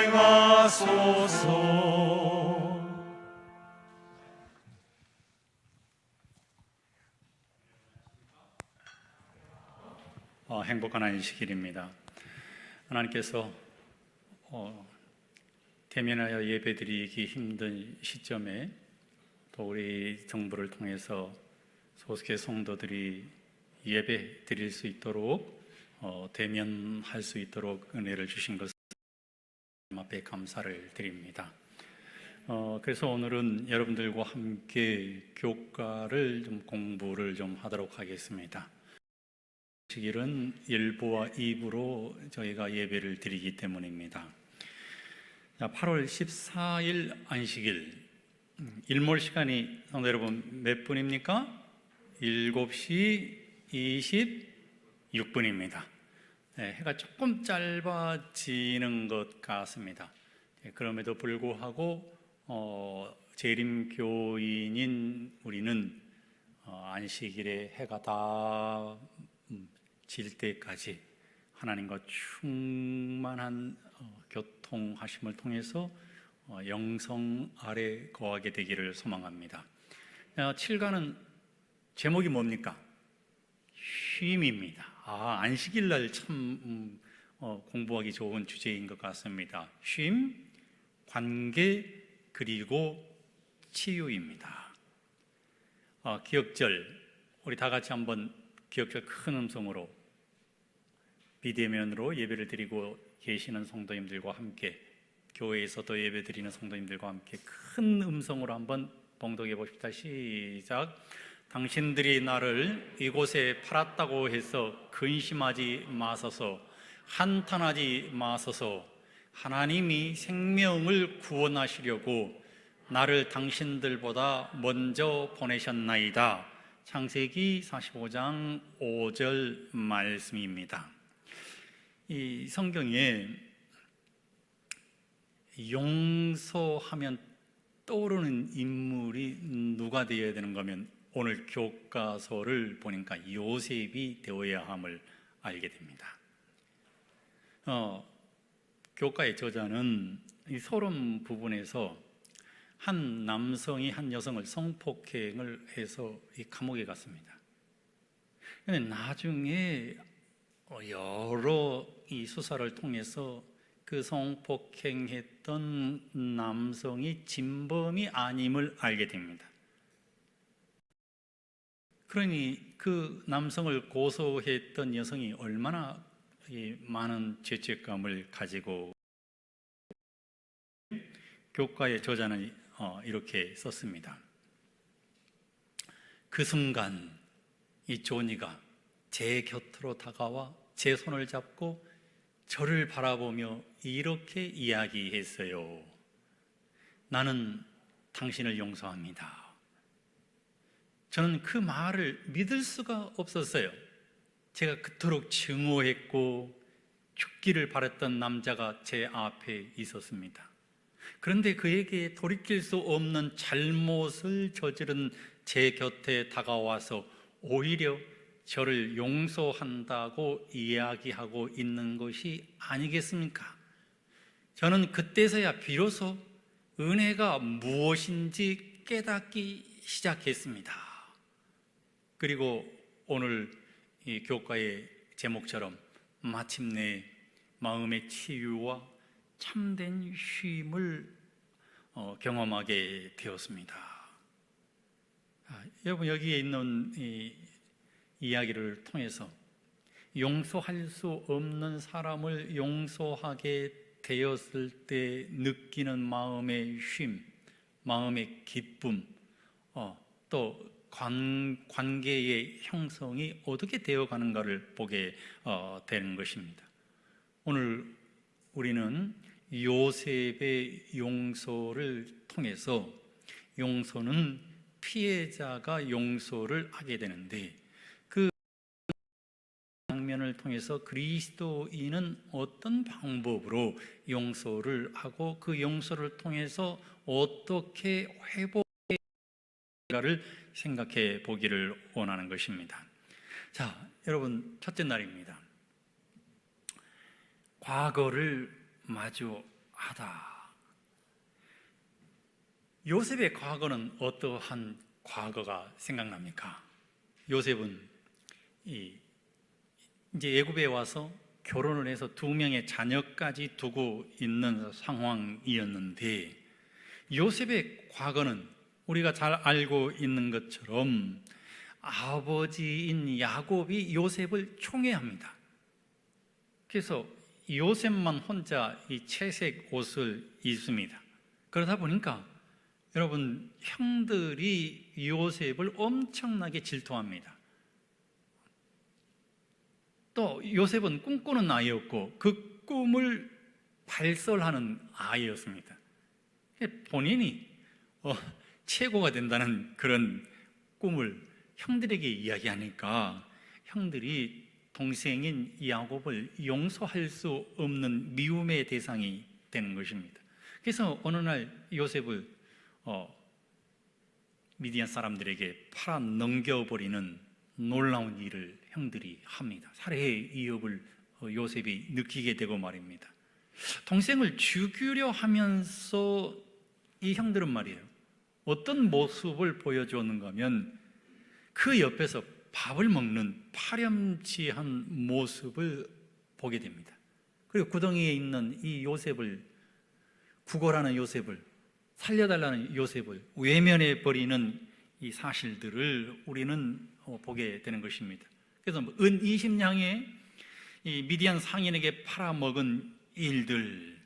동행하소서. 행복한 안식일입니다. 하나님께서 대면하여 예배드리기 힘든 시점에 또 우리 정부를 통해서 소수의 성도들이 예배 드릴 수 있도록 대면할 수 있도록 은혜를 주신 것을 앞에 감사를 드립니다. 그래서 오늘은 여러분들과 함께 교과를 공부를 하도록 하겠습니다. 안식일은 1부와 2부로 저희가 예배를 드리기 때문입니다. 8월 14일 안식일, 일몰 시간이 성도 여러분 몇 분입니까? 7시 26분입니다. 해가 조금 짧아지는 것 같습니다. 그럼에도 불구하고 재림교인인 우리는 안식일에 해가 다 질 때까지 하나님과 충만한 교통하심을 통해서 영성 아래 거하게 되기를 소망합니다. 7가는 제목이 뭡니까? 쉼입니다. 안식일 날 참 공부하기 좋은 주제인 것 같습니다. 쉼, 관계, 그리고 치유입니다. 기억절, 우리 다 같이 한번 기억절 큰 음성으로 비대면으로 예배를 드리고 계시는 성도님들과 함께, 교회에서도 예배 드리는 성도님들과 함께 큰 음성으로 한번 봉독해 봅시다. 시작. 당신들이 나를 이곳에 팔았다고 해서 근심하지 마소서. 한탄하지 마소서. 하나님이 생명을 구원하시려고 나를 당신들보다 먼저 보내셨나이다. 창세기 45장 5절 말씀입니다. 이 성경에 용서하면 떠오르는 인물이 누가 되어야 되는가 하면 오늘 교과서를 보니까 요셉이 되어야 함을 알게 됩니다. 교과의 저자는 이 서론 부분에서 한 남성이 한 여성을 성폭행을 해서 이 감옥에 갔습니다. 그런데 나중에 여러 이 수사를 통해서 그 성폭행했던 남성이 진범이 아님을 알게 됩니다. 그러니 그 남성을 고소했던 여성이 얼마나 많은 죄책감을 가지고, 교과의 저자는 이렇게 썼습니다. 그 순간 이 조니가 제 곁으로 다가와 제 손을 잡고 저를 바라보며 이렇게 이야기했어요. 나는 당신을 용서합니다. 저는 그 말을 믿을 수가 없었어요. 제가 그토록 증오했고 죽기를 바랬던 남자가 제 앞에 있었습니다. 그런데 그에게 돌이킬 수 없는 잘못을 저지른 제 곁에 다가와서 오히려 저를 용서한다고 이야기하고 있는 것이 아니겠습니까? 저는 그때서야 비로소 은혜가 무엇인지 깨닫기 시작했습니다. 그리고 오늘 이 교과의 제목처럼 마침내 마음의 치유와 참된 쉼을 경험하게 되었습니다. 여러분, 여기에 있는 이 이야기를 통해서 용서할 수 없는 사람을 용서하게 되었을 때 느끼는 마음의 쉼, 마음의 기쁨, 또 관계의 형성이 어떻게 되어가는가를 보게 되는 것입니다. 오늘 우리는 요셉의 용서를 통해서, 용서는 피해자가 용서를 하게 되는데, 그 장면을 통해서 그리스도인은 어떤 방법으로 용서를 하고 그 용서를 통해서 어떻게 회복할까를 생각해 보기를 원하는 것입니다. 자, 여러분, 첫째 날입니다. 과거를 마주하다. 요셉의 과거는 어떠한 과거가 생각납니까? 요셉은 이제 애굽에 와서 결혼을 해서 2명의 자녀까지 두고 있는 상황이었는데, 요셉의 과거는 우리가 잘 알고 있는 것처럼 아버지인 야곱이 요셉을 총애합니다. 그래서 요셉만 혼자 이 채색 옷을 입습니다. 그러다 보니까 여러분, 형들이 요셉을 엄청나게 질투합니다. 또 요셉은 꿈꾸는 아이였고 그 꿈을 발설하는 아이였습니다. 본인이 최고가 된다는 그런 꿈을 형들에게 이야기하니까 형들이 동생인 야곱을 용서할 수 없는 미움의 대상이 되는 것입니다. 그래서 어느 날 요셉을 미디안 사람들에게 팔아 넘겨버리는 놀라운 일을 형들이 합니다. 살해의 위협을 요셉이 느끼게 되고 말입니다. 동생을 죽이려 하면서 이 형들은 말이에요, 어떤 모습을 보여주었는가 하면 그 옆에서 밥을 먹는 파렴치한 모습을 보게 됩니다. 그리고 구덩이에 있는 이 요셉을, 구걸하는 요셉을, 살려달라는 요셉을 외면해 버리는 이 사실들을 우리는 보게 되는 것입니다. 그래서 은 20냥에 이 미디안 상인에게 팔아먹은 일들,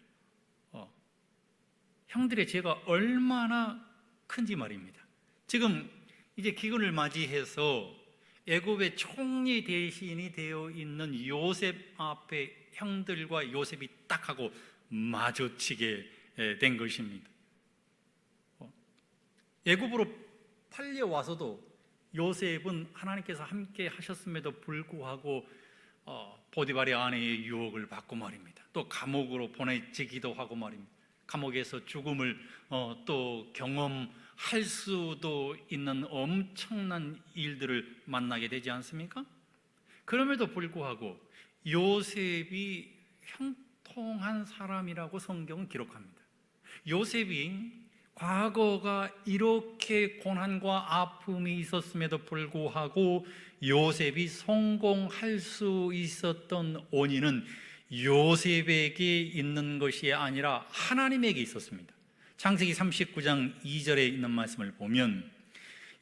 형들의 죄가 얼마나 큰지 말입니다. 지금 이제 기근을 맞이해서 애굽의 총리 대신이 되어 있는 요셉 앞에 형들과 요셉이 딱 하고 마주치게 된 것입니다. 애굽으로 팔려와서도 요셉은 하나님께서 함께 하셨음에도 불구하고 보디발의 아내의 유혹을 받고 말입니다. 또 감옥으로 보내지기도 하고 말입니다. 감옥에서 죽음을 또 경험할 수도 있는 엄청난 일들을 만나게 되지 않습니까? 그럼에도 불구하고 요셉이 형통한 사람이라고 성경은 기록합니다. 요셉이 과거가 이렇게 고난과 아픔이 있었음에도 불구하고 요셉이 성공할 수 있었던 원인은 요셉에게 있는 것이 아니라 하나님에게 있었습니다. 창세기 39장 2절에 있는 말씀을 보면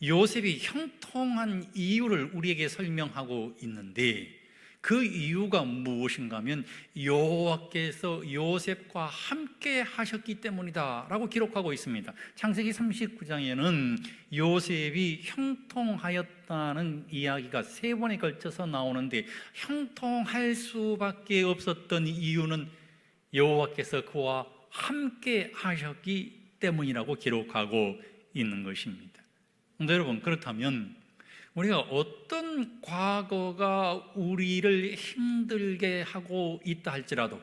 요셉이 형통한 이유를 우리에게 설명하고 있는데, 그 이유가 무엇인가 하면 여호와께서 요셉과 함께 하셨기 때문이다 라고 기록하고 있습니다. 창세기 39장에는 요셉이 형통하였다는 이야기가 3번에 걸쳐서 나오는데, 형통할 수밖에 없었던 이유는 여호와께서 그와 함께 하셨기 때문이라고 기록하고 있는 것입니다. 근데 여러분, 그렇다면 우리가 어떤 과거가 우리를 힘들게 하고 있다 할지라도,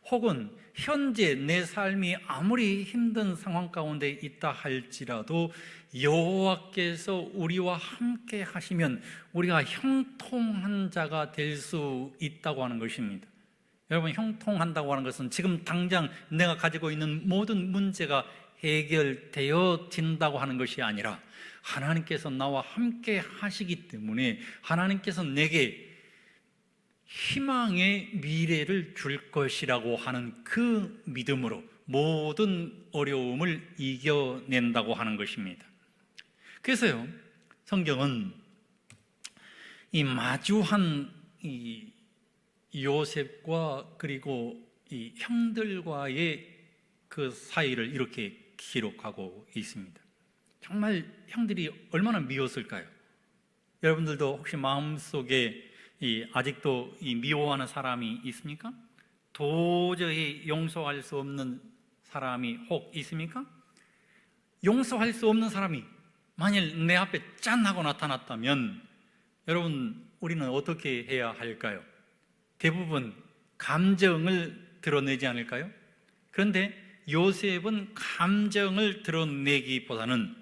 혹은 현재 내 삶이 아무리 힘든 상황 가운데 있다 할지라도 여호와께서 우리와 함께 하시면 우리가 형통한 자가 될 수 있다고 하는 것입니다. 여러분, 형통한다고 하는 것은 지금 당장 내가 가지고 있는 모든 문제가 해결되어진다고 하는 것이 아니라 하나님께서 나와 함께 하시기 때문에 하나님께서 내게 희망의 미래를 줄 것이라고 하는 그 믿음으로 모든 어려움을 이겨낸다고 하는 것입니다. 그래서요, 성경은 이 마주한 이 요셉과 그리고 이 형들과의 그 사이를 이렇게 기록하고 있습니다. 정말 형들이 얼마나 미웠을까요? 여러분들도 혹시 마음속에 아직도 미워하는 사람이 있습니까? 도저히 용서할 수 없는 사람이 혹 있습니까? 용서할 수 없는 사람이 만일 내 앞에 짠 하고 나타났다면 여러분, 우리는 어떻게 해야 할까요? 대부분 감정을 드러내지 않을까요? 그런데 요셉은 감정을 드러내기보다는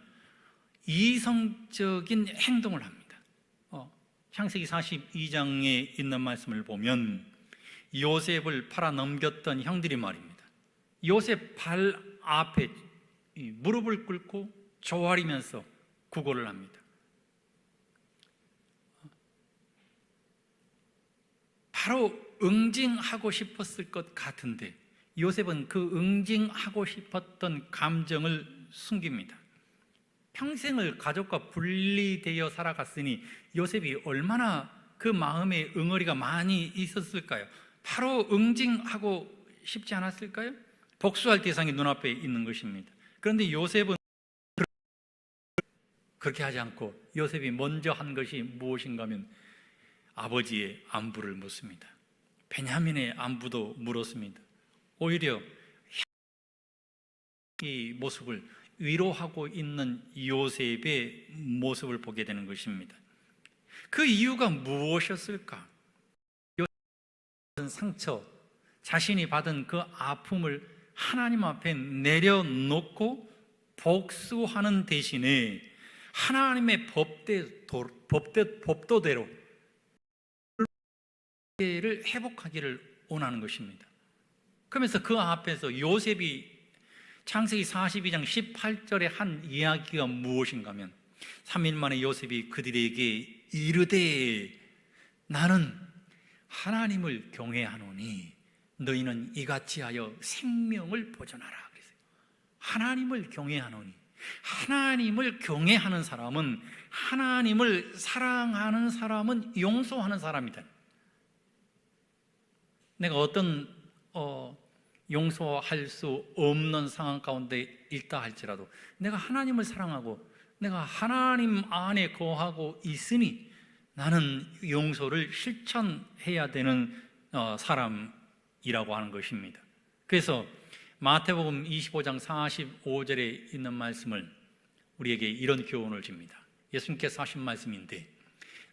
이성적인 행동을 합니다. 창세기 42장에 있는 말씀을 보면 요셉을 팔아 넘겼던 형들이 말입니다. 요셉 발 앞에 무릎을 꿇고 조아리면서 구걸을 합니다. 바로 응징하고 싶었을 것 같은데 요셉은 그 응징하고 싶었던 감정을 숨깁니다. 평생을 가족과 분리되어 살아갔으니 요셉이 얼마나 그 마음에 응어리가 많이 있었을까요? 바로 응징하고 싶지 않았을까요? 복수할 대상이 눈앞에 있는 것입니다. 그런데 요셉은 그렇게 하지 않고 요셉이 먼저 한 것이 무엇인가 하면 아버지의 안부를 묻습니다. 베냐민의 안부도 물었습니다. 오히려 이 모습을 위로하고 있는 요셉의 모습을 보게 되는 것입니다. 그 이유가 무엇이었을까? 요셉은 상처, 자신이 받은 그 아픔을 하나님 앞에 내려놓고 복수하는 대신에 하나님의 법도대로 를 회복하기를 원하는 것입니다. 그러면서 그 앞에서 요셉이 창세기 42장 18절에 한 이야기가 무엇인가 하면 3일 만에 요셉이 그들에게 이르되 나는 하나님을 경외하노니 너희는 이같이 하여 생명을 보존하라 그랬어요. 하나님을 경외하노니, 하나님을 경외하는 사람은, 하나님을 사랑하는 사람은 용서하는 사람이다. 내가 어떤 용서할 수 없는 상황 가운데 있다 할지라도 내가 하나님을 사랑하고 내가 하나님 안에 거하고 있으니 나는 용서를 실천해야 되는 사람이라고 하는 것입니다. 그래서 마태복음 25장 45절에 있는 말씀을 우리에게 이런 교훈을 줍니다. 예수님께서 하신 말씀인데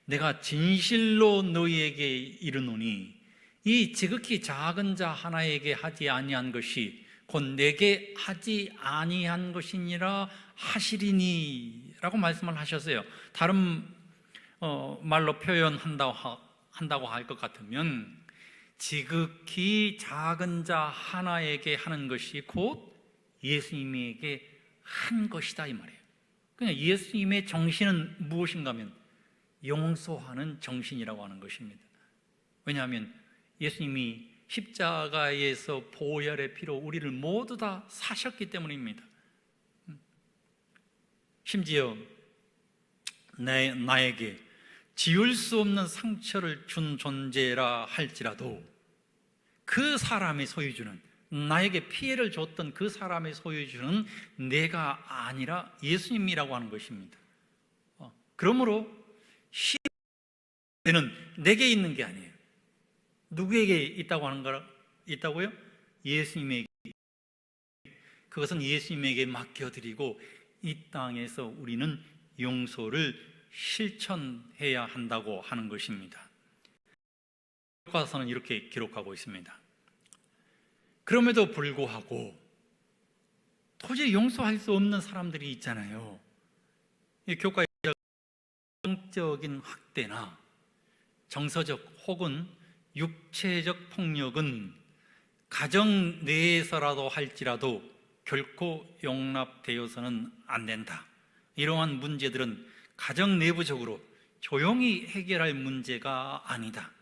내가 진실로 너희에게 이르노니 이 지극히 작은 자 하나에게 하지 아니한 것이 곧 내게 하지 아니한 것이니라 하시리니 라고 말씀을 하셨어요. 다른 말로 표현한다고 할 것 같으면 지극히 작은 자 하나에게 하는 것이 곧 예수님에게 한 것이다 이 말이에요. 그냥 예수님의 정신은 무엇인가 하면 용서하는 정신이라고 하는 것입니다. 왜냐하면 예수님이 십자가에서 보혈의 피로 우리를 모두 다 사셨기 때문입니다. 심지어 나에게 지울 수 없는 상처를 준 존재라 할지라도 그 사람의 소유주는, 나에게 피해를 줬던 그 사람의 소유주는 내가 아니라 예수님이라고 하는 것입니다. 그러므로 시는 내게 있는 게 아니에요. 누구에게 있다고 하는 거라? 있다고요? 예수님에게. 그것은 예수님에게 맡겨드리고 이 땅에서 우리는 용서를 실천해야 한다고 하는 것입니다. 교과서는 이렇게 기록하고 있습니다. 그럼에도 불구하고 도저히 용서할 수 없는 사람들이 있잖아요. 이 교과의 정적인 학대나 정서적 혹은 육체적 폭력은 가정 내에서라도 할지라도 결코 용납되어서는 안 된다. 이러한 문제들은 가정 내부적으로 조용히 해결할 문제가 아니다.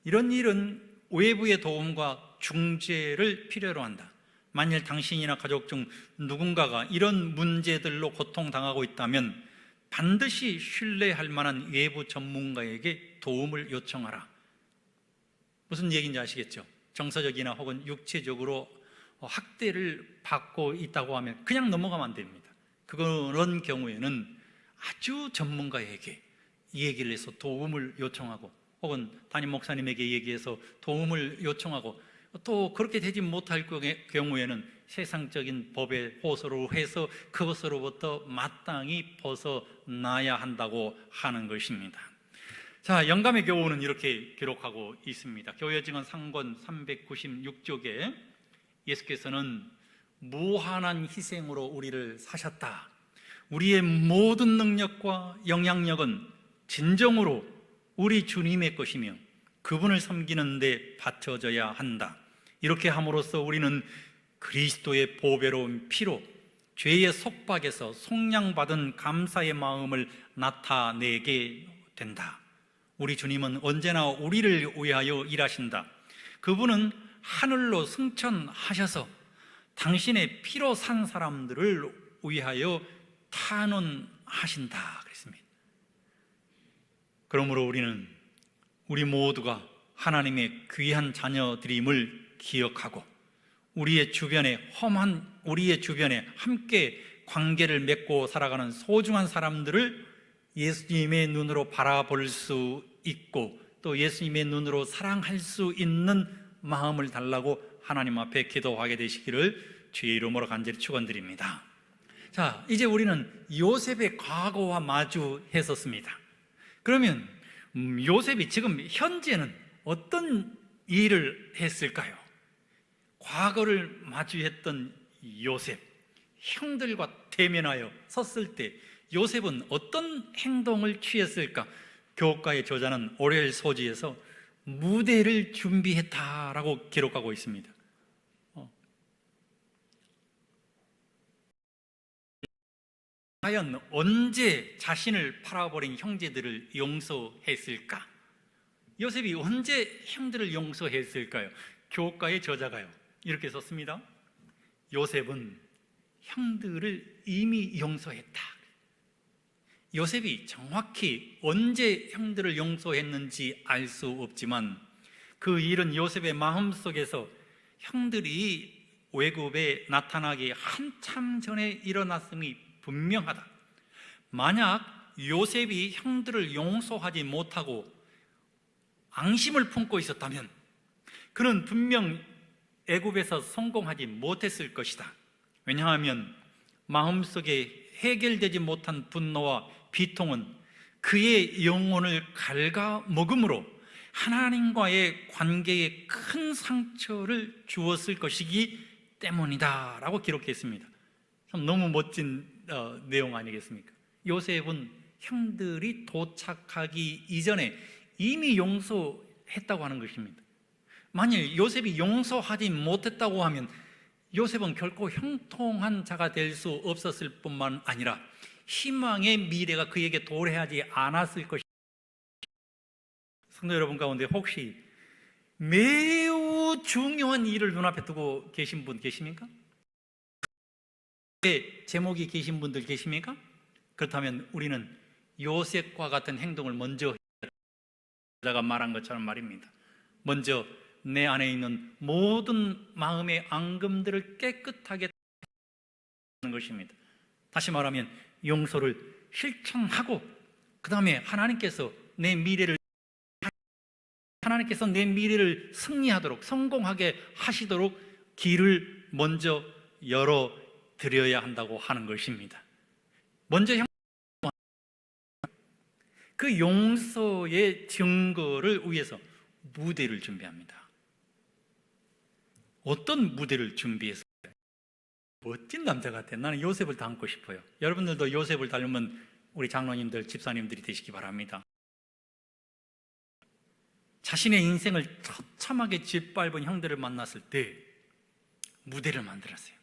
이런 일은 외부의 도움과 중재를 필요로 한다. 만일 당신이나 가족 중 누군가가 이런 문제들로 고통당하고 있다면 반드시 신뢰할 만한 외부 전문가에게 도움을 요청하라. 무슨 얘기인지 아시겠죠? 정서적이나 혹은 육체적으로 학대를 받고 있다고 하면 그냥 넘어가면 안 됩니다. 그런 경우에는 아주 전문가에게 얘기를 해서 도움을 요청하고 혹은 담임 목사님에게 얘기해서 도움을 요청하고 또 그렇게 되지 못할 경우에는 세상적인 법에 호소를 해서 그것으로부터 마땅히 벗어나야 한다고 하는 것입니다. 자, 영감의 교훈은 이렇게 기록하고 있습니다. 교회 증언 상권 396쪽에 예수께서는 무한한 희생으로 우리를 사셨다. 우리의 모든 능력과 영향력은 진정으로 우리 주님의 것이며 그분을 섬기는 데 바쳐져야 한다. 이렇게 함으로써 우리는 그리스도의 보배로운 피로 죄의 속박에서 속량받은 감사의 마음을 나타내게 된다. 우리 주님은 언제나 우리를 위하여 일하신다. 그분은 하늘로 승천하셔서 당신의 피로 산 사람들을 위하여 탄원하신다 그랬습니다. 그러므로 우리 모두가 하나님의 귀한 자녀들임을 기억하고 우리의 주변에 함께 관계를 맺고 살아가는 소중한 사람들을 예수님의 눈으로 바라볼 수 있고 또 예수님의 눈으로 사랑할 수 있는 마음을 달라고 하나님 앞에 기도하게 되시기를 주의 이름으로 간절히 축원드립니다. 자, 이제 우리는 요셉의 과거와 마주했었습니다. 그러면 요셉이 지금 현재는 어떤 일을 했을까요? 과거를 마주했던 요셉, 형들과 대면하여 섰을 때 요셉은 어떤 행동을 취했을까? 교과의 저자는 오렐 소지에서 무대를 준비했다라고 기록하고 있습니다. 과연 언제 자신을 팔아버린 형제들을 용서했을까? 요셉이 언제 형들을 용서했을까요? 교과의 저자가요 이렇게 썼습니다. 요셉은 형들을 이미 용서했다. 요셉이 정확히 언제 형들을 용서했는지 알 수 없지만 그 일은 요셉의 마음속에서 형들이 외국에 나타나기 한참 전에 일어났음이 분명하다. 만약 요셉이 형들을 용서하지 못하고 앙심을 품고 있었다면 그는 분명 애굽에서 성공하지 못했을 것이다. 왜냐하면 마음속에 해결되지 못한 분노와 비통은 그의 영혼을 갉아먹음으로 하나님과의 관계에 큰 상처를 주었을 것이기 때문이다 라고 기록했습니다. 참 너무 멋진 내용 아니겠습니까? 요셉은 형들이 도착하기 이전에 이미 용서했다고 하는 것입니다. 만일 요셉이 용서하지 못했다고 하면 요셉은 결코 형통한 자가 될 수 없었을 뿐만 아니라 희망의 미래가 그에게 도래하지 않았을 것입니다. 성도 여러분 가운데 혹시 매우 중요한 일을 눈앞에 두고 계신 분 계십니까? 제목이 계신 분들 계십니까? 그렇다면 우리는 요셉과 같은 행동을 먼저 자가 말한 것처럼 말입니다. 먼저 내 안에 있는 모든 마음의 앙금들을 깨끗하게 하는 것입니다. 다시 말하면 용서를 실천하고 그 다음에 하나님께서 내 미래를 승리하도록 성공하게 하시도록 길을 먼저 열어드려야 한다고 하는 것입니다. 먼저 그 용서의 증거를 위해서 무대를 준비합니다. 어떤 무대를 준비했을까요? 멋진 남자 같아요. 나는 요셉을 닮고 싶어요. 여러분들도 요셉을 닮으면 우리 장로님들, 집사님들이 되시기 바랍니다. 자신의 인생을 처참하게 짓밟은 형들을 만났을 때 무대를 만들었어요.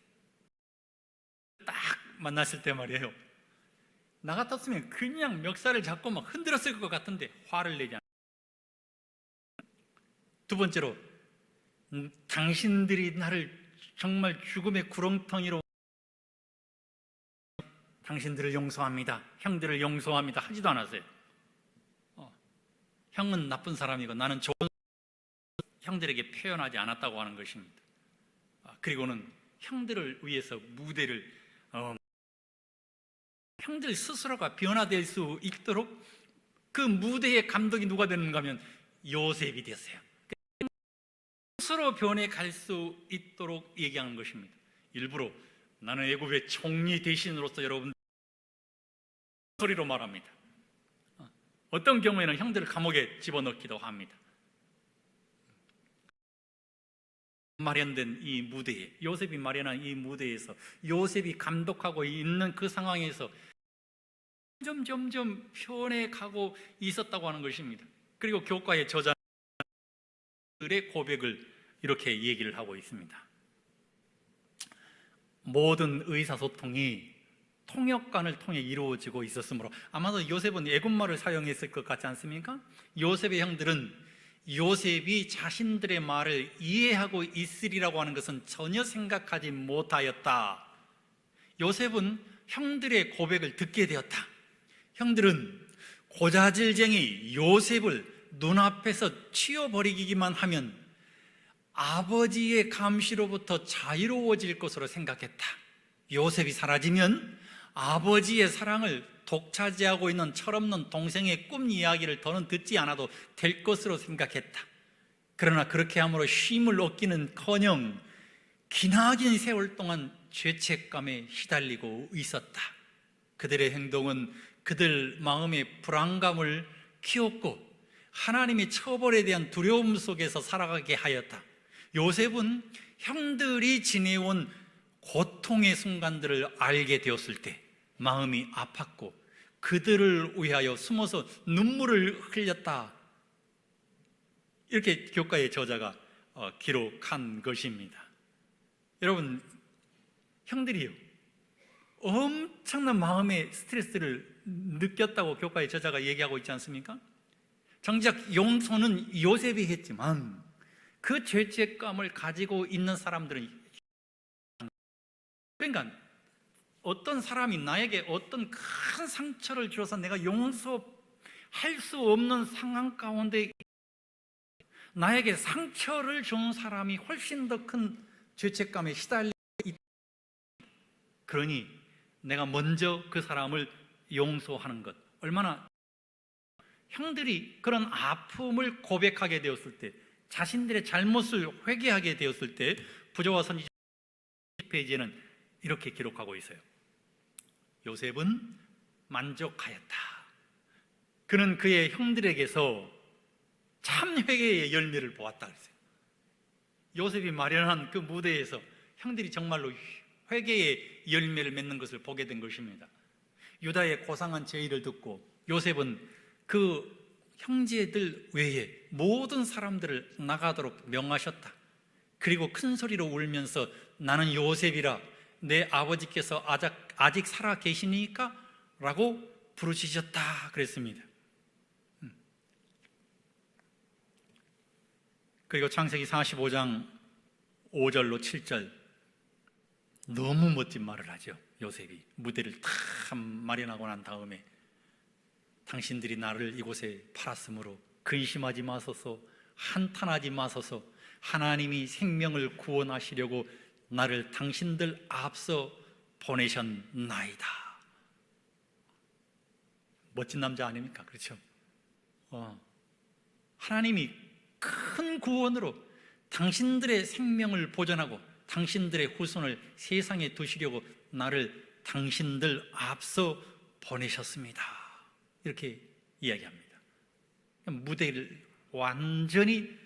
딱 만났을 때 말이에요, 나 같았으면 그냥 멱살을 잡고 막 흔들었을 것 같은데 화를 내지 않아요. 두 번째로 당신들이 나를 정말 죽음의 구렁텅이로 당신들을 용서합니다, 형들을 용서합니다 하지도 않았어요. 형은 나쁜 사람이고 나는 좋은 형들에게 표현하지 않았다고 하는 것입니다. 그리고는 형들을 위해서 무대를 형들 스스로가 변화될 수 있도록 그 무대의 감독이 누가 되는가 하면 요셉이 됐어요. 스스로 변해갈 수 있도록 얘기하는 것입니다. 일부러 나는 애굽의 총리 대신으로서 여러분 소리로 말합니다. 어떤 경우에는 형들을 감옥에 집어넣기도 합니다. 마련된 이 무대에, 요셉이 마련한 이 무대에서 요셉이 감독하고 있는 그 상황에서 점점 변해가고 있었다고 하는 것입니다. 그리고 교과의 저자 의 고백을 이렇게 얘기를 하고 있습니다. 모든 의사소통이 통역관을 통해 이루어지고 있었으므로, 아마도 요셉은 애국말을 사용했을 것 같지 않습니까? 요셉의 형들은 요셉이 자신들의 말을 이해하고 있으리라고 하는 것은 전혀 생각하지 못하였다. 요셉은 형들의 고백을 듣게 되었다. 형들은 고자질쟁이 요셉을 눈앞에서 치워버리기만 하면 아버지의 감시로부터 자유로워질 것으로 생각했다. 요셉이 사라지면 아버지의 사랑을 독차지하고 있는 철없는 동생의 꿈 이야기를 더는 듣지 않아도 될 것으로 생각했다. 그러나 그렇게 함으로 쉼을 얻기는커녕 기나긴 세월 동안 죄책감에 시달리고 있었다. 그들의 행동은 그들 마음의 불안감을 키웠고 하나님의 처벌에 대한 두려움 속에서 살아가게 하였다. 요셉은 형들이 지내온 고통의 순간들을 알게 되었을 때 마음이 아팠고 그들을 위하여 숨어서 눈물을 흘렸다. 이렇게 교과의 저자가 기록한 것입니다. 여러분, 형들이요, 엄청난 마음의 스트레스를 느꼈다고 교과의 저자가 얘기하고 있지 않습니까? 정작 용서는 요셉이 했지만 그 죄책감을 가지고 있는 사람들은, 그러니까 어떤 사람이 나에게 어떤 큰 상처를 줘서 내가 용서할 수 없는 상황 가운데 나에게 상처를 준 사람이 훨씬 더 큰 죄책감에 시달리고 있다. 그러니 내가 먼저 그 사람을 용서하는 것, 얼마나 형들이 그런 아픔을 고백하게 되었을 때, 자신들의 잘못을 회개하게 되었을 때 부조와 선지자 10페이지에는 이렇게 기록하고 있어요. 요셉은 만족하였다. 그는 그의 형들에게서 참 회개의 열매를 보았다 그랬어요. 요셉이 마련한 그 무대에서 형들이 정말로 회개의 열매를 맺는 것을 보게 된 것입니다. 유다의 고상한 제의를 듣고 요셉은 그 형제들 외에 모든 사람들을 나가도록 명하셨다. 그리고 큰 소리로 울면서 나는 요셉이라 내 아버지께서 아직 살아 계시니까? 라고 부르짖었다 그랬습니다. 그리고 창세기 45장 5절로 7절, 너무 멋진 말을 하죠. 요셉이 무대를 다 마련하고 난 다음에 당신들이 나를 이곳에 팔았으므로 근심하지 마소서, 한탄하지 마소서, 하나님이 생명을 구원하시려고 나를 당신들 앞서 보내셨나이다. 멋진 남자 아닙니까? 그렇죠? 하나님이 큰 구원으로 당신들의 생명을 보존하고 당신들의 후손을 세상에 두시려고 나를 당신들 앞서 보내셨습니다. 이렇게 이야기합니다. 무대를 완전히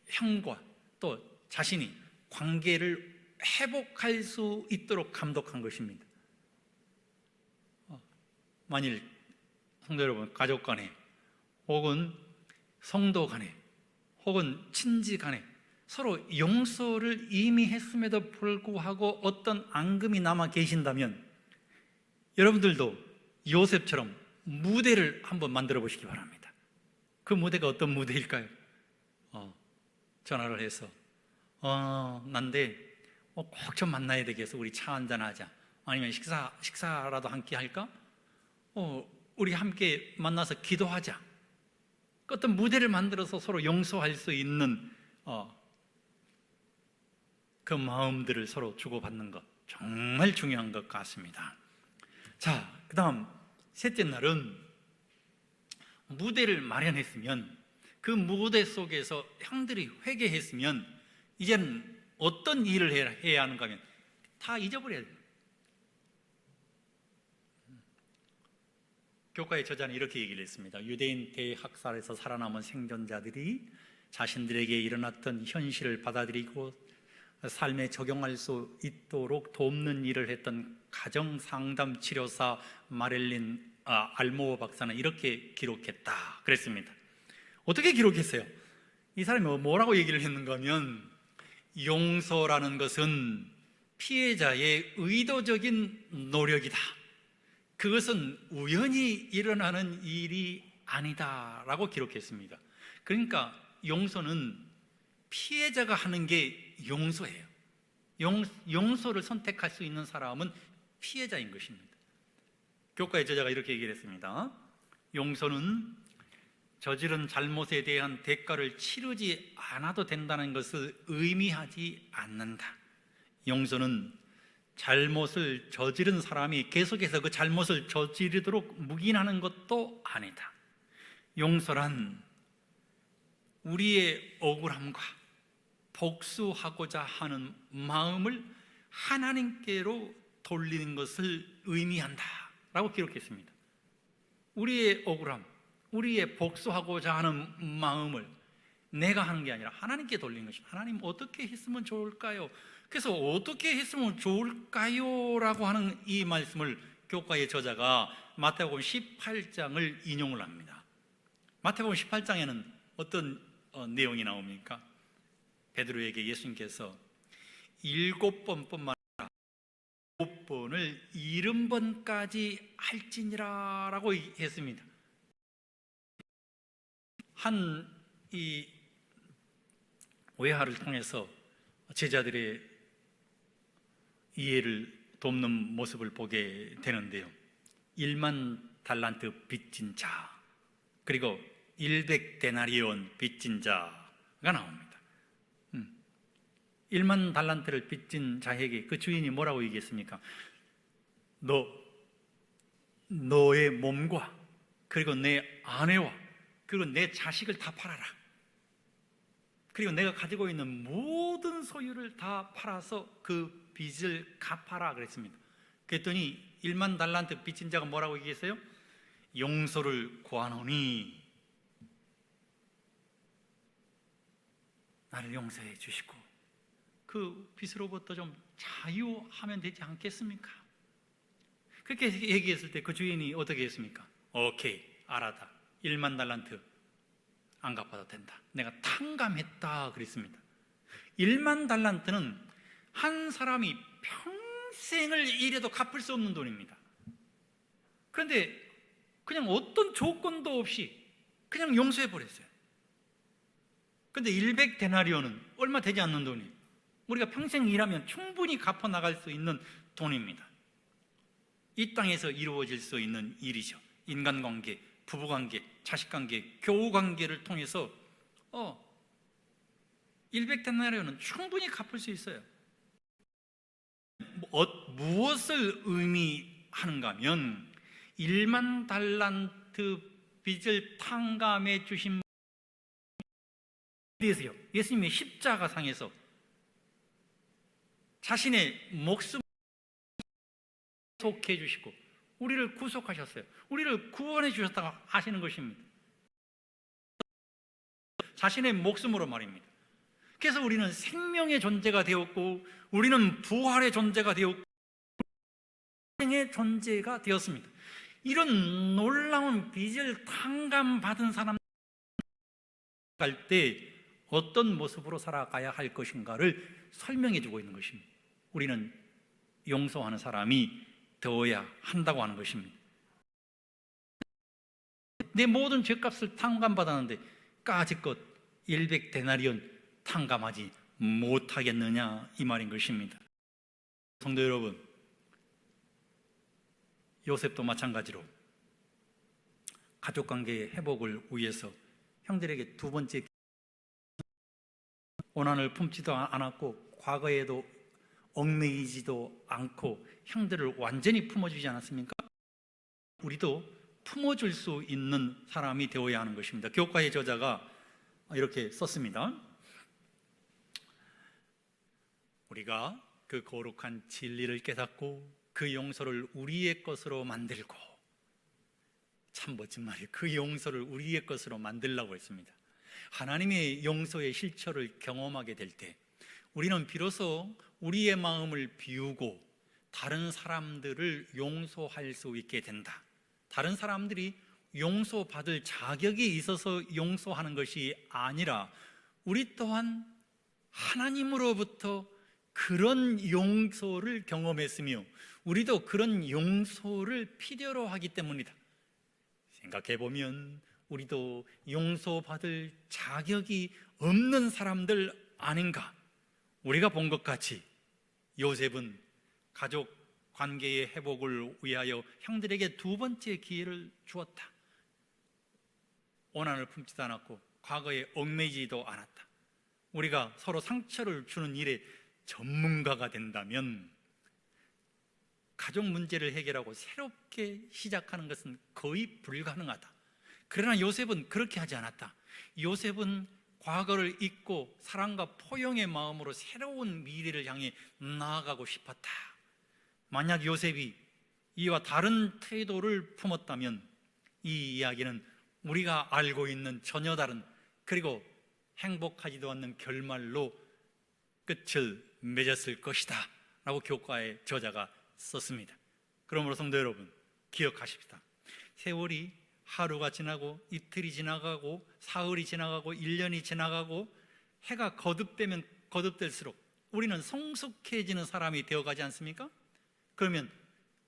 형과 또 자신이 관계를 회복할 수 있도록 감독한 것입니다. 만일 성도 여러분, 가족 간에 혹은 성도 간에 혹은 친지 간에 서로 용서를 이미 했음에도 불구하고 어떤 앙금이 남아 계신다면 여러분들도 요셉처럼 무대를 한번 만들어 보시기 바랍니다. 그 무대가 어떤 무대일까요? 전화를 해서 난데 꼭 좀 만나야 되겠어. 우리 차 한잔 하자. 아니면 식사라도 함께 할까? 우리 함께 만나서 기도하자. 어떤 무대를 만들어서 서로 용서할 수 있는 그 마음들을 서로 주고받는 것, 정말 중요한 것 같습니다. 자, 그 다음 셋째 날은 무대를 마련했으면, 그 무대 속에서 형들이 회개했으면 이제는 어떤 일을 해야 하는가 하면 다 잊어버려야 돼요. 교과의 저자는 이렇게 얘기를 했습니다. 유대인 대학살에서 살아남은 생존자들이 자신들에게 일어났던 현실을 받아들이고 삶에 적용할 수 있도록 돕는 일을 했던 가정상담 치료사 마릴린 알모어 박사는 이렇게 기록했다 그랬습니다. 어떻게 기록했어요? 이 사람이 뭐라고 얘기를 했는가 하면, 용서라는 것은 피해자의 의도적인 노력이다. 그것은 우연히 일어나는 일이 아니다 라고 기록했습니다. 그러니까 용서는 피해자가 하는 게 용서예요. 용서를 선택할 수 있는 사람은 피해자인 것입니다. 교과의 저자가 이렇게 얘기를 했습니다. 용서는 저지른 잘못에 대한 대가를 치르지 않아도 된다는 것을 의미하지 않는다. 용서는 잘못을 저지른 사람이 계속해서 그 잘못을 저지르도록 묵인하는 것도 아니다. 용서란 우리의 억울함과 복수하고자 하는 마음을 하나님께로 돌리는 것을 의미한다 라고 기록했습니다. 우리의 억울함, 우리의 복수하고자 하는 마음을 내가 하는 게 아니라 하나님께 돌리는 것입니다. 하나님 어떻게 했으면 좋을까요? 그래서 어떻게 했으면 좋을까요? 라고 하는 이 말씀을 교과의 저자가 마태복음 18장을 인용을 합니다. 마태복음 18장에는 어떤 내용이 나옵니까? 베드로에게 예수님께서 7번뿐만 아니라 7번을 70번까지 할지니라 라고 했습니다. 이 외화를 통해서 제자들의 이해를 돕는 모습을 보게 되는데요. 1만 달란트 빚진 자, 그리고 100데나리온 빚진 자가 나옵니다. 1만 달란트를 빚진 자에게 그 주인이 뭐라고 얘기했습니까? 너의 몸과 그리고 내 아내와 그리고 내 자식을 다 팔아라. 그리고 내가 가지고 있는 모든 소유를 다 팔아서 그 빚을 갚아라 그랬습니다. 그랬더니 1만 달란트 빚진 자가 뭐라고 얘기했어요? 용서를 구하노니 나를 용서해 주시고 그 빚으로부터 좀 자유하면 되지 않겠습니까? 그렇게 얘기했을 때 그 주인이 어떻게 했습니까? 오케이, 알았다. 1만 달란트 안 갚아도 된다. 내가 탕감했다 그랬습니다. 1만 달란트는 한 사람이 평생을 일해도 갚을 수 없는 돈입니다. 그런데 그냥 어떤 조건도 없이 그냥 용서해 버렸어요. 그런데 100데나리온은 얼마 되지 않는 돈이에요. 우리가 평생 일하면 충분히 갚아 나갈 수 있는 돈입니다. 이 땅에서 이루어질 수 있는 일이죠. 인간관계, 부부관계, 자식관계, 교우관계를 통해서 100데나리온은 충분히 갚을 수 있어요. 무엇을 의미하는가 하면 1만 달란트 빚을 탕감해 주신 분이세요. 예수님의 십자가상에서 자신의 목숨을 구속해 주시고 우리를 구속하셨어요. 우리를 구원해 주셨다고 하시는 것입니다. 자신의 목숨으로 말입니다. 그래서 우리는 생명의 존재가 되었고 우리는 부활의 존재가 되었고 생의 존재가 되었습니다. 이런 놀라운 빚을 탕감받은 사람 갈 때 어떤 모습으로 살아가야 할 것인가를 설명해 주고 있는 것입니다. 우리는 용서하는 사람이 되어야 한다고 하는 것입니다. 내 모든 죄값을 탕감받았는데 까짓것 100데나리온 탕감하지 못하겠느냐 이 말인 것입니다. 성도 여러분, 요셉도 마찬가지로 가족관계의 회복을 위해서 형들에게 두 번째 원한을 품지도 않았고 과거에도 얽매이지도 않고 형들을 완전히 품어주지 않았습니까? 우리도 품어줄 수 있는 사람이 되어야 하는 것입니다. 교과의 저자가 이렇게 썼습니다. 우리가 그 거룩한 진리를 깨닫고 그 용서를 우리의 것으로 만들고, 참 멋진 말이에요. 그 용서를 우리의 것으로 만들라고 했습니다. 하나님의 용서의 실체를 경험하게 될 때 우리는 비로소 우리의 마음을 비우고 다른 사람들을 용서할 수 있게 된다. 다른 사람들이 용서받을 자격이 있어서 용서하는 것이 아니라 우리 또한 하나님으로부터 그런 용서를 경험했으며 우리도 그런 용서를 필요로 하기 때문이다. 생각해보면 우리도 용서받을 자격이 없는 사람들 아닌가? 우리가 본 것 같이 요셉은 가족 관계의 회복을 위하여 형들에게 두 번째 기회를 주었다. 원한을 품지도 않았고 과거에 얽매이지도 않았다. 우리가 서로 상처를 주는 일에 전문가가 된다면 가족 문제를 해결하고 새롭게 시작하는 것은 거의 불가능하다. 그러나 요셉은 그렇게 하지 않았다. 요셉은 과거를 잊고 사랑과 포용의 마음으로 새로운 미래를 향해 나아가고 싶었다. 만약 요셉이 이와 다른 태도를 품었다면 이 이야기는 우리가 알고 있는 전혀 다른, 그리고 행복하지도 않는 결말로 끝을 맺었을 것이다 라고 교과의 저자가 썼습니다. 그러므로 성도 여러분, 기억하십시다. 세월이 하루가 지나고 이틀이 지나가고 사흘이 지나가고 1년이 지나가고 해가 거듭되면 거듭될수록 우리는 성숙해지는 사람이 되어가지 않습니까? 그러면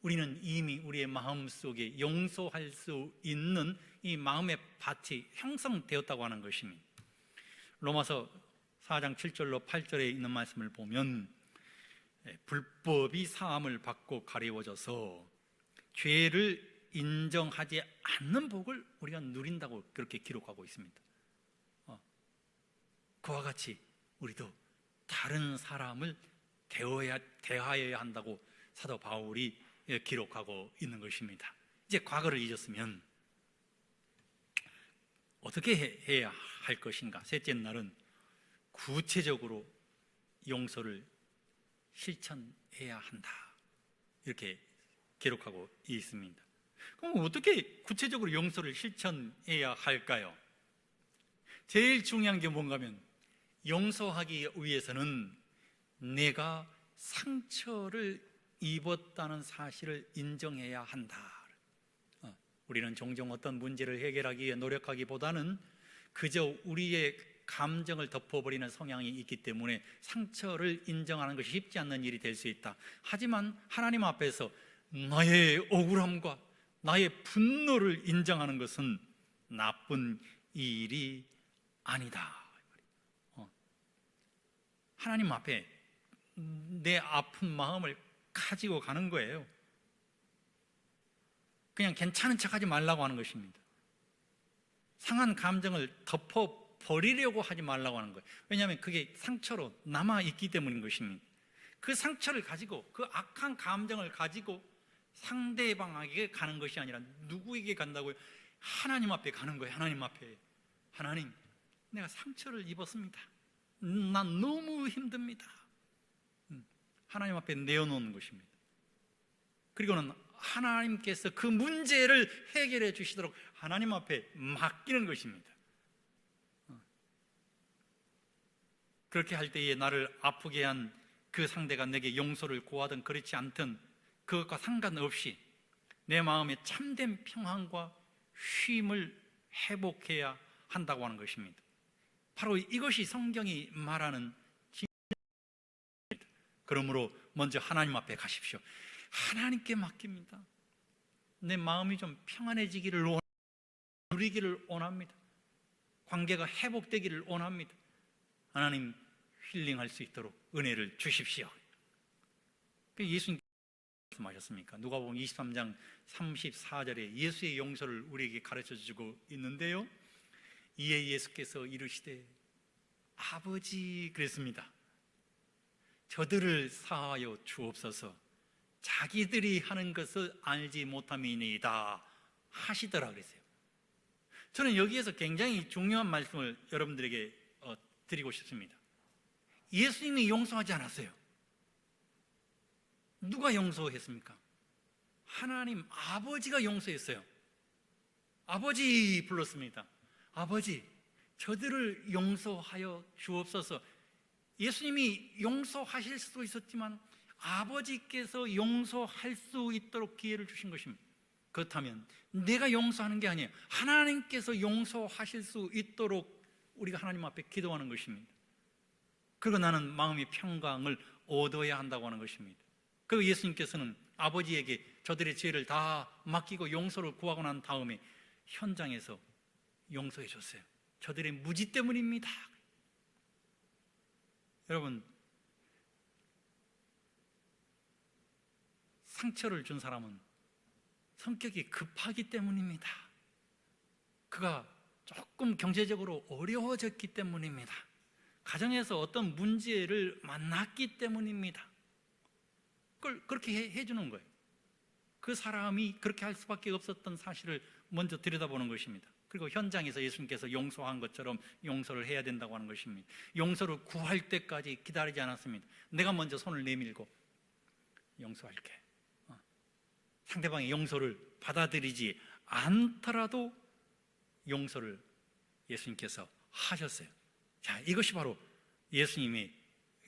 우리는 이미 우리의 마음속에 용서할 수 있는 이 마음의 밭이 형성되었다고 하는 것입니다. 로마서 4장 7절로 8절에 있는 말씀을 보면 불법이 사함을 받고 가리워져서 죄를 인정하지 않는 복을 우리가 누린다고 그렇게 기록하고 있습니다. 그와 같이 우리도 다른 사람을 대하여야 한다고 사도 바울이 기록하고 있는 것입니다. 이제 과거를 잊었으면 어떻게 해야 할 것인가? 셋째 날은 구체적으로 용서를 실천해야 한다, 이렇게 기록하고 있습니다. 그럼 어떻게 구체적으로 용서를 실천해야 할까요? 제일 중요한 게 뭔가 하면 용서하기 위해서는 내가 상처를 입었다는 사실을 인정해야 한다. 우리는 종종 어떤 문제를 해결하기 위해 노력하기보다는 그저 우리의 감정을 덮어버리는 성향이 있기 때문에 상처를 인정하는 것이 쉽지 않는 일이 될 수 있다. 하지만 하나님 앞에서 나의 억울함과 나의 분노를 인정하는 것은 나쁜 일이 아니다. 하나님 앞에 내 아픈 마음을 가지고 가는 거예요. 그냥 괜찮은 척하지 말라고 하는 것입니다. 상한 감정을 덮어버리려고 하지 말라고 하는 거예요. 왜냐하면 그게 상처로 남아있기 때문인 것입니다. 그 상처를 가지고, 그 악한 감정을 가지고 상대방에게 가는 것이 아니라 누구에게 간다고요? 하나님 앞에 가는 거예요. 하나님 앞에. 하나님, 내가 상처를 입었습니다. 난 너무 힘듭니다. 하나님 앞에 내어놓는 것입니다. 그리고는 하나님께서 그 문제를 해결해 주시도록 하나님 앞에 맡기는 것입니다. 그렇게 할 때에 나를 아프게 한 그 상대가 내게 용서를 구하든 그렇지 않든 그것과 상관없이 내 마음에 참된 평안과 쉼을 회복해야 한다고 하는 것입니다. 바로 이것이 성경이 말하는 진리입니다. 그러므로 먼저 하나님 앞에 가십시오. 하나님께 맡깁니다. 내 마음이 좀 평안해지기를 원합니다. 누리기를 원합니다. 관계가 회복되기를 원합니다. 하나님, 힐링할 수 있도록 은혜를 주십시오. 예수님 말씀하셨습니까? 누가복음 23장 34절에 예수의 용서를 우리에게 가르쳐 주고 있는데요, 이에 예수께서 이르시되 아버지 그랬습니다. 저들을 사하여 주옵소서, 자기들이 하는 것을 알지 못함이니이다 하시더라 그랬어요. 저는 여기에서 굉장히 중요한 말씀을 여러분들에게 드리고 싶습니다. 예수님이 용서하지 않았어요. 누가 용서했습니까? 하나님 아버지가 용서했어요. 아버지 불렀습니다. 아버지, 저들을 용서하여 주옵소서. 예수님이 용서하실 수도 있었지만 아버지께서 용서할 수 있도록 기회를 주신 것입니다. 그렇다면 내가 용서하는 게 아니에요. 하나님께서 용서하실 수 있도록 우리가 하나님 앞에 기도하는 것입니다. 그리고 나는 마음의 평강을 얻어야 한다고 하는 것입니다. 그리고 예수님께서는 아버지에게 저들의 죄를 다 맡기고 용서를 구하고 난 다음에 현장에서 용서해 줬어요. 저들의 무지 때문입니다. 여러분, 상처를 준 사람은 성격이 급하기 때문입니다. 그가 조금 경제적으로 어려워졌기 때문입니다. 가정에서 어떤 문제를 만났기 때문입니다. 그걸 그렇게 해주는 거예요. 그 사람이 그렇게 할 수밖에 없었던 사실을 먼저 들여다보는 것입니다. 그리고 현장에서 예수님께서 용서한 것처럼 용서를 해야 된다고 하는 것입니다. 용서를 구할 때까지 기다리지 않았습니다. 내가 먼저 손을 내밀고 용서할게. 상대방의 용서를 받아들이지 않더라도 용서를 예수님께서 하셨어요. 자, 이것이 바로 예수님의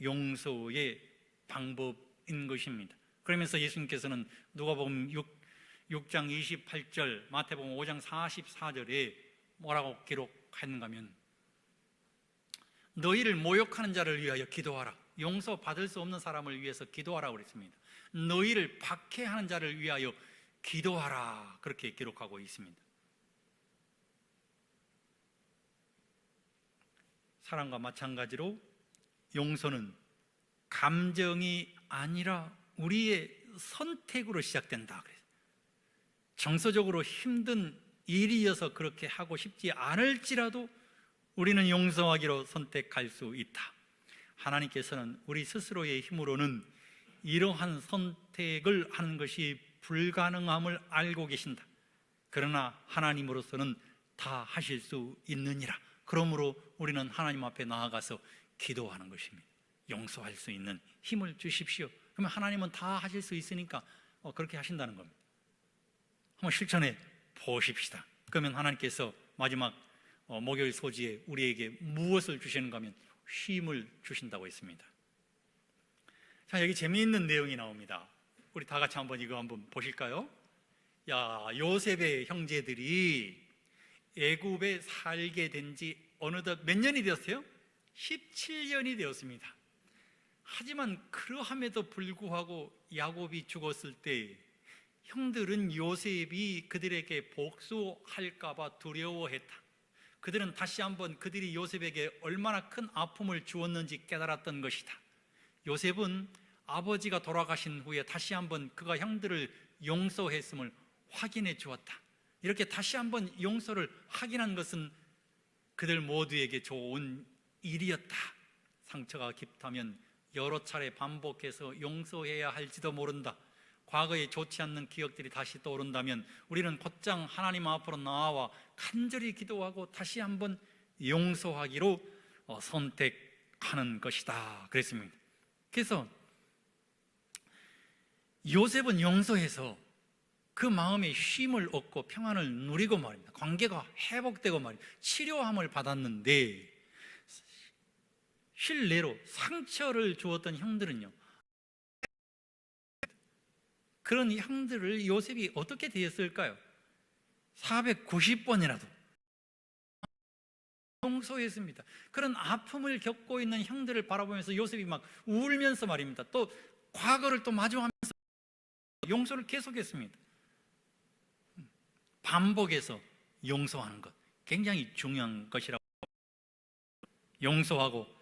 용서의 방법인 것입니다. 그러면서 예수님께서는 누가복음 6장 28절, 마태복음 5장 44절에 뭐라고 기록했는가 하면 너희를 모욕하는 자를 위하여 기도하라. 용서받을 수 없는 사람을 위해서 기도하라고 그랬습니다. 너희를 박해하는 자를 위하여 기도하라. 그렇게 기록하고 있습니다. 사랑과 마찬가지로 용서는 감정이 아니라 우리의 선택으로 시작된다. 정서적으로 힘든 일이어서 그렇게 하고 싶지 않을지라도 우리는 용서하기로 선택할 수 있다. 하나님께서는 우리 스스로의 힘으로는 이러한 선택을 하는 것이 불가능함을 알고 계신다. 그러나 하나님으로서는 다 하실 수 있느니라. 그러므로 우리는 하나님 앞에 나아가서 기도하는 것입니다. 용서할 수 있는 힘을 주십시오. 그러면 하나님은 다 하실 수 있으니까 그렇게 하신다는 겁니다. 한번 실천해 보십시다. 그러면 하나님께서 마지막 목요일 소지에 우리에게 무엇을 주시는가 하면 쉼을 주신다고 했습니다. 자, 여기 재미있는 내용이 나옵니다. 우리 다 같이 한번 이거 한번 보실까요? 요셉의 형제들이 애굽에 살게 된 지 어느덧 몇 년이 되었어요? 17년이 되었습니다. 하지만 그러함에도 불구하고 야곱이 죽었을 때 형들은 요셉이 그들에게 복수할까 봐 두려워했다. 그들은 다시 한번 그들이 요셉에게 얼마나 큰 아픔을 주었는지 깨달았던 것이다. 요셉은 아버지가 돌아가신 후에 다시 한번 그가 형들을 용서했음을 확인해 주었다. 이렇게 다시 한번 용서를 확인한 것은 그들 모두에게 좋은 일이었다. 상처가 깊다면 여러 차례 반복해서 용서해야 할지도 모른다. 과거에 좋지 않는 기억들이 다시 떠오른다면 우리는 곧장 하나님 앞으로 나와 간절히 기도하고 다시 한번 용서하기로 선택하는 것이다. 그랬습니다. 그래서 요셉은 용서해서 그 마음의 쉼을 얻고 평안을 누리고 말입니다. 관계가 회복되고 말입니다. 치료함을 받았는데 실례로 상처를 주었던 형들은요, 그런 형들을 요셉이 어떻게 대했을까요? 490번이라도 용서했습니다. 그런 아픔을 겪고 있는 형들을 바라보면서 요셉이 막 울면서 말입니다. 또 과거를 또 마주하면서 용서를 계속했습니다. 반복해서 용서하는 것 굉장히 중요한 것이라고. 용서하고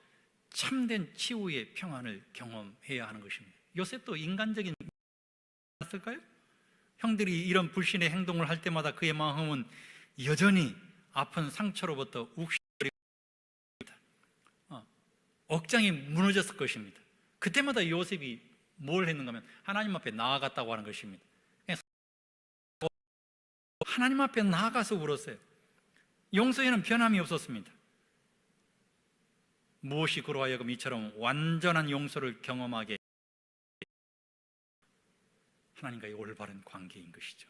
참된 치유의 평안을 경험해야 하는 것입니다. 요셉도 인간적인 있을까요? 형들이 이런 불신의 행동을 할 때마다 그의 마음은 여전히 아픈 상처로부터 욱신거리고 억장이 무너졌을 것입니다. 그때마다 요셉이 뭘 했는가 하면 하나님 앞에 나아갔다고 하는 것입니다. 하나님 앞에 나아가서 울었어요. 용서에는 변함이 없었습니다. 무엇이 그로 하여금 이처럼 완전한 용서를 경험하게 하나님과의 올바른 관계인 것이죠.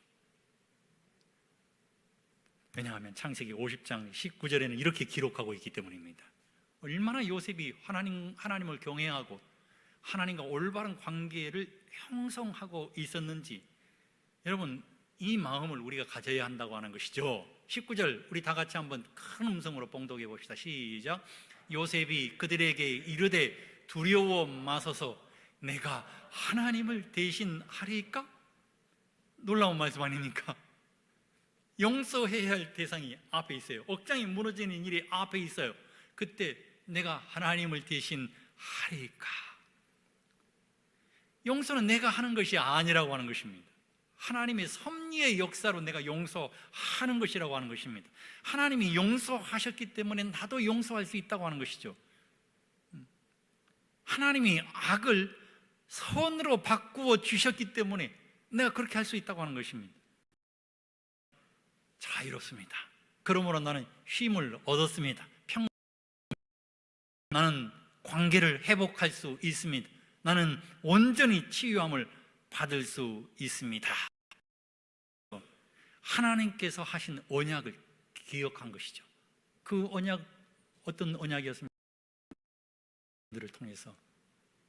왜냐하면 창세기 50장 19절에는 이렇게 기록하고 있기 때문입니다. 얼마나 요셉이 하나님을 경외하고 하나님과 올바른 관계를 형성하고 있었는지, 여러분 이 마음을 우리가 가져야 한다고 하는 것이죠. 19절 우리 다 같이 한번 큰 음성으로 봉독해 봅시다. 시작. 요셉이 그들에게 이르되 두려워 마소서 내가 하나님을 대신하리까? 놀라운 말씀 아닙니까? 용서해야 할 대상이 앞에 있어요. 억장이 무너지는 일이 앞에 있어요. 그때 내가 하나님을 대신하리까? 용서는 내가 하는 것이 아니라고 하는 것입니다. 하나님의 섭리의 역사로 내가 용서하는 것이라고 하는 것입니다. 하나님이 용서하셨기 때문에 나도 용서할 수 있다고 하는 것이죠. 하나님이 악을 선으로 바꾸어 주셨기 때문에 내가 그렇게 할 수 있다고 하는 것입니다. 자유롭습니다. 그러므로 나는 쉼을 얻었습니다. 나는 관계를 회복할 수 있습니다. 나는 온전히 치유함을 받을 수 있습니다. 하나님께서 하신 언약을 기억한 것이죠. 그 언약 어떤 언약이었습니까? 그들을 통해서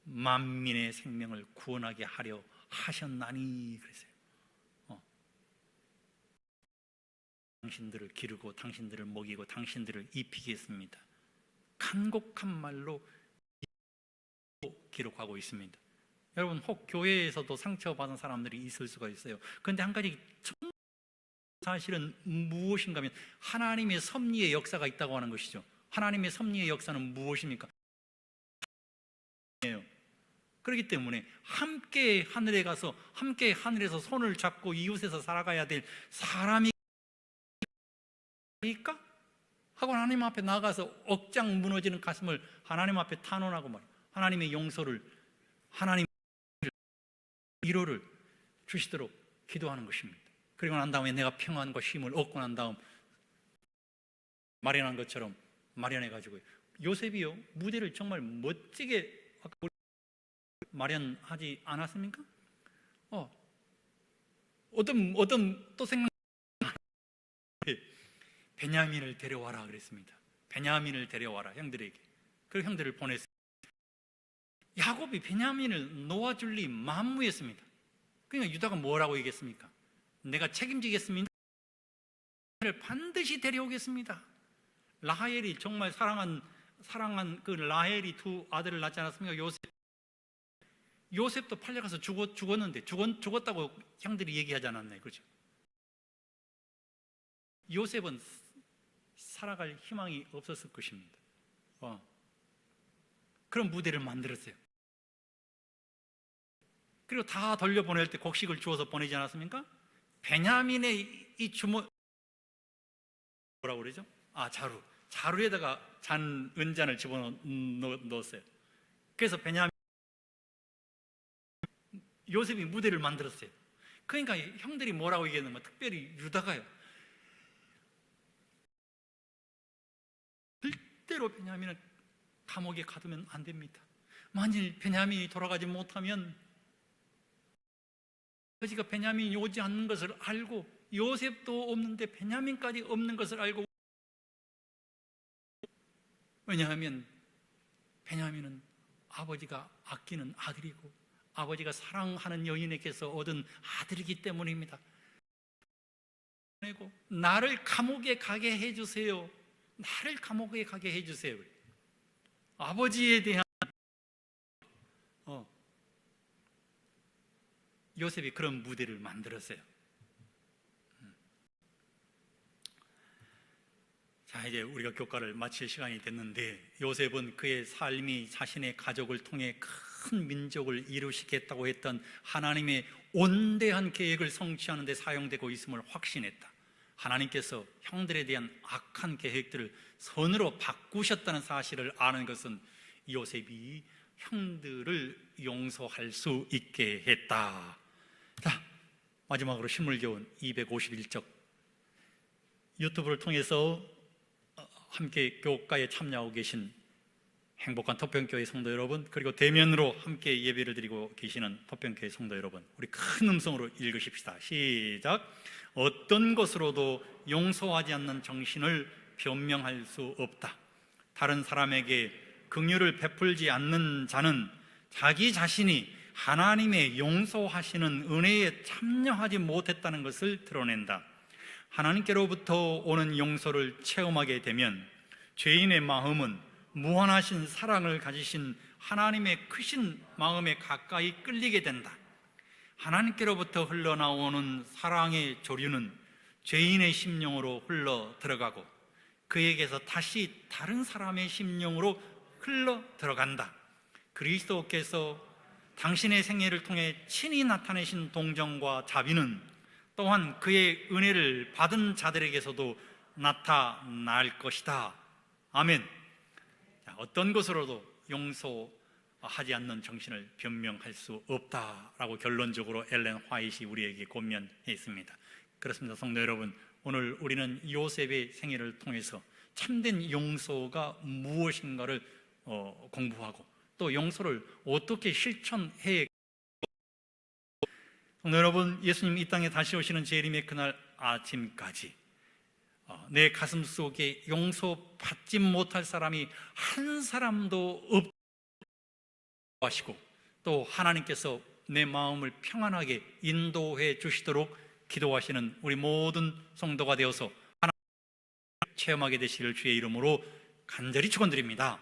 만민의 생명을 구원하게 하려 하셨나니 그랬어요. 당신들을 기르고 당신들을 먹이고 당신들을 입히겠습니다. 간곡한 말로 기록하고 있습니다. 여러분, 혹 교회에서도 상처받은 사람들이 있을 수가 있어요. 그런데 한 가지 사실은 무엇인가 하면 하나님의 섭리의 역사가 있다고 하는 것이죠. 하나님의 섭리의 역사는 무엇입니까? 그렇기 때문에 함께 하늘에 가서 함께 하늘에서 손을 잡고 이웃에서 살아가야 될 사람이 일까? 하고 하나님 앞에 나가서 억장 무너지는 가슴을 하나님 앞에 탄원하고 말이에요. 하나님의 용서를, 하나님의 위로를 주시도록 기도하는 것입니다. 그리고 난 다음에 내가 평안과 쉼을 얻고 난 다음 마련한 것처럼 마련해가지고, 요셉이요 무대를 정말 멋지게 마련하지 않았습니까? 어떤 또 생각, 베냐민을 데려와라 그랬습니다. 베냐민을 데려와라 형들에게. 그리고 형들을 보냈어요. 야곱이 베냐민을 놓아줄 리 만무했습니다. 그러니까 유다가 뭐라고 얘기했습니까? 내가 책임지겠습니다. 반드시 데려오겠습니다. 라헬이 정말 사랑한 그 라헬이 두 아들을 낳지 않았습니까? 요셉도 팔려가서 죽었는데 죽었다고 형들이 얘기하지 않았나요? 그렇죠? 요셉은 살아갈 희망이 없었을 것입니다. 그런 무대를 만들었어요. 그리고 다 돌려보낼 때 곡식을 주어서 보내지 않았습니까? 베냐민의 이 주머 뭐라고 그러죠? 자루에다가 은잔을 집어넣었어요. 그래서 요셉이 무대를 만들었어요. 그러니까 형들이 뭐라고 얘기했는가? 특별히 유다가요, 절대로 베냐민은 감옥에 가두면 안 됩니다. 만일 베냐민이 돌아가지 못하면, 아버지가 베냐민이 오지 않는 것을 알고, 요셉도 없는데 베냐민까지 없는 것을 알고, 왜냐하면 베냐민은 아버지가 아끼는 아들이고 아버지가 사랑하는 여인에게서 얻은 아들이기 때문입니다. 나를 감옥에 가게 해주세요. 나를 감옥에 가게 해주세요. 아버지에 대한 요셉이 그런 무대를 만들었어요. 자, 이제 우리가 교과를 마칠 시간이 됐는데, 요셉은 그의 삶이 자신의 가족을 통해 큰 민족을 이루시겠다고 했던 하나님의 온대한 계획을 성취하는 데 사용되고 있음을 확신했다. 하나님께서 형들에 대한 악한 계획들을 선으로 바꾸셨다는 사실을 아는 것은 요셉이 형들을 용서할 수 있게 했다. 자, 마지막으로 신물교훈 251쪽, 유튜브를 통해서 함께 교과에 참여하고 계신 행복한 토평교회 성도 여러분, 그리고 대면으로 함께 예배를 드리고 계시는 토평교회 성도 여러분, 우리 큰 음성으로 읽으십시다. 시작. 어떤 것으로도 용서하지 않는 정신을 변명할 수 없다. 다른 사람에게 긍휼을 베풀지 않는 자는 자기 자신이 하나님의 용서하시는 은혜에 참여하지 못했다는 것을 드러낸다. 하나님께로부터 오는 용서를 체험하게 되면 죄인의 마음은 무한하신 사랑을 가지신 하나님의 크신 마음에 가까이 끌리게 된다. 하나님께로부터 흘러나오는 사랑의 조류는 죄인의 심령으로 흘러 들어가고 그에게서 다시 다른 사람의 심령으로 흘러 들어간다. 그리스도께서 당신의 생애를 통해 친히 나타내신 동정과 자비는 또한 그의 은혜를 받은 자들에게서도 나타날 것이다. 아멘. 어떤 것으로도 용서하지 않는 정신을 변명할 수 없다라고 결론적으로 엘렌 화이트이 우리에게 권면했습니다. 그렇습니다. 성도 여러분, 오늘 우리는 요셉의 생애를 통해서 참된 용서가 무엇인가를 공부하고 또 용서를 어떻게 실천해. 성도 여러분, 예수님 이 땅에 다시 오시는 재림의 그날 아침까지 내 가슴 속에 용서받지 못할 사람이 한 사람도 없다고 하시고 또 하나님께서 내 마음을 평안하게 인도해 주시도록 기도하시는 우리 모든 성도가 되어서 하나님을 체험하게 되시기를 주의 이름으로 간절히 축원드립니다.